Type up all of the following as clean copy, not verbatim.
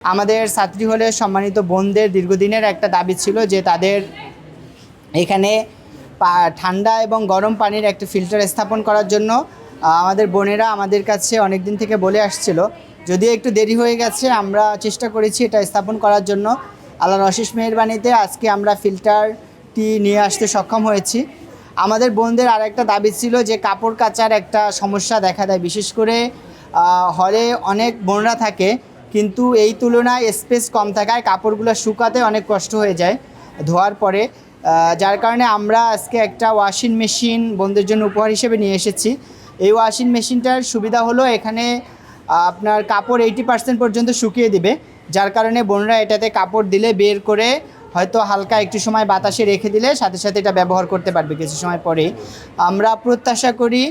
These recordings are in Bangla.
আমাদের ছাত্রী হলে সম্মানিত বোনদের দীর্ঘদিনের একটা দাবি ছিল যে তাদের এখানে ঠান্ডা এবং গরম পানির একটা ফিল্টার স্থাপন করার জন্য আমাদের বোনেরা আমাদের কাছে অনেক দিন থেকে বলে আসছিল। যদিও একটু দেরি হয়ে গেছে, আমরা চেষ্টা করেছি এটা স্থাপন করার জন্য। আল্লাহর অশেষ মেহেরবানিতে আজকে আমরা ফিল্টারটি নিয়ে আসতে সক্ষম হয়েছি। আমাদের বোনদের আর একটা দাবি ছিল যে কাপড় কাচার একটা সমস্যা দেখা দেয়, বিশেষ করে হলে অনেক বোনরা থাকে, কিন্তু এই তুলনায় স্পেস কম থাকায় কাপড়গুলো শুকাতে অনেক কষ্ট হয়ে যায় ধোয়ার পরে। যার কারণে আমরা আজকে একটা ওয়াশিং মেশিন বোনদের জন্য উপহার হিসেবে নিয়ে এসেছি। এই ওয়াশিং মেশিনটার সুবিধা হলো এখানে আপনার কাপড় 80% পর্যন্ত শুকিয়ে দিবে, যার কারণে বোনরা এটাতে কাপড় দিলে বের করে হয়তো হালকা একটু সময় বাতাসে রেখে দিলে সাথে সাথে এটা ব্যবহার করতে পারবে কিছু সময় পরে। আমরা প্রত্যাশা করি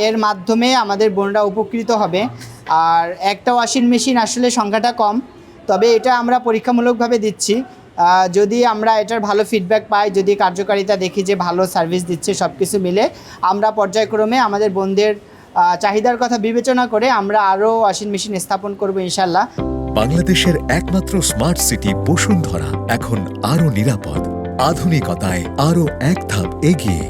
এর মাধ্যমে আমাদের বোনরা উপকৃত হবে। আর একটা ওয়াশিং মেশিন আসলে সংখ্যাটা কম, তবে এটা আমরা পরীক্ষামূলকভাবে দিচ্ছি। যদি আমরা এটার ভালো ফিডব্যাক পাই, যদি কার্যকারিতা দেখি যে ভালো সার্ভিস দিচ্ছে, সব কিছু মিলে আমরা পর্যায়ক্রমে আমাদের বোনদের চাহিদার কথা বিবেচনা করে আমরা আরও ওয়াশিং মেশিন স্থাপন করব ইনশাল্লাহ। বাংলাদেশের একমাত্র স্মার্ট সিটি বসুন্ধরা এখন আরো নিরাপদ, আধুনিকতায় আরো এক ধাপ এগিয়ে।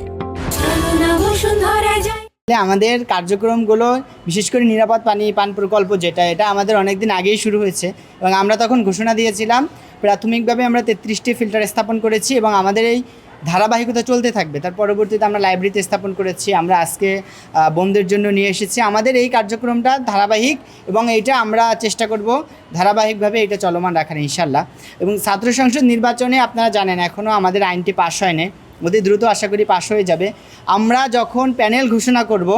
আমাদের কার্যক্রমগুলো বিশেষ করে নিরাপদ পান প্রকল্প এটা আমাদের অনেক দিন আগেই শুরু হয়েছে এবং আমরা তখন ঘোষণা দিয়েছিলাম প্রাথমিকভাবে আমরা 33টি ফিল্টার স্থাপন করেছি এবং আমাদের এই ধারাবাহিকতা চলতে থাকবে। তার পরবর্তীতে আমরা লাইব্রেরিতে স্থাপন করেছি, আমরা আজকে বোনদের জন্য নিয়ে এসেছি। আমাদের এই কার্যক্রমটা ধারাবাহিক এবং এইটা আমরা চেষ্টা করব ধারাবাহিকভাবে এটা চলমান রাখার ইনশাল্লাহ। এবং ছাত্র সংসদ নির্বাচনে আপনারা জানেন এখনও আমাদের আইনটি পাস হয়নি, অতি দ্রুত আশা করি পাস হয়ে যাবে। আমরা যখন প্যানেল ঘোষণা করব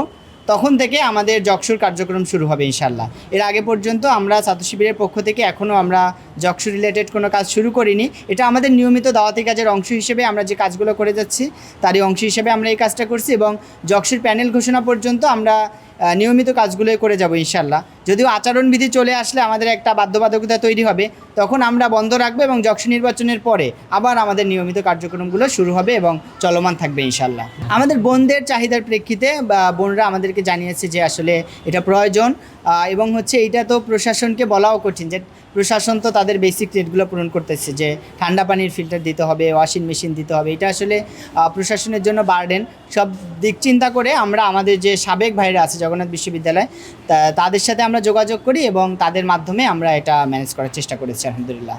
তখন থেকে আমাদের জকসুর কার্যক্রম শুরু হবে ইনশাল্লাহ। এর আগে পর্যন্ত আমরা ছাত্র শিবিরের পক্ষ থেকে এখনও আমরা জকসু রিলেটেড কোনো কাজ শুরু করিনি। এটা আমাদের নিয়মিত দাওয়াতি কাজের অংশ হিসেবে আমরা যে কাজগুলো করে যাচ্ছি তারই অংশ হিসেবে আমরা এই কাজটা করছি এবং জকসুর প্যানেল ঘোষণা পর্যন্ত আমরা নিয়মিত কাজগুলোই করে যাব ইনশাল্লাহ। যদিও আচরণবিধি চলে আসলে আমাদের একটা বাধ্যবাধকতা তৈরি হবে, তখন আমরা বন্ধ রাখবো এবং জকসু নির্বাচনের পরে আবার আমাদের নিয়মিত কার্যক্রমগুলো শুরু হবে এবং চলমান থাকবে ইনশাল্লাহ। আমাদের বোনদের চাহিদার প্রেক্ষিতে বোনরা আমাদেরকে জানিয়েছে যে আসলে এটা প্রয়োজন এবং এইটা তো প্রশাসনকে বলাও কঠিন যে প্রশাসন তো তাদের বেসিক রেটগুলো পূরণ করতেছে, যে ঠান্ডা পানির ফিল্টার দিতে হবে, ওয়াশিং মেশিন দিতে হবে। এটা আসলে প্রশাসনের জন্য বার্ডেন। সব দিক চিন্তা করে আমরা আমাদের যে সাবেক ভাইরা আছে জগন্নাথ বিশ্ববিদ্যালয় তাদের সাথে আমরা যোগাযোগ করি এবং তাদের মাধ্যমে আমরা এটা ম্যানেজ করার চেষ্টা করেছি আলহামদুলিল্লাহ।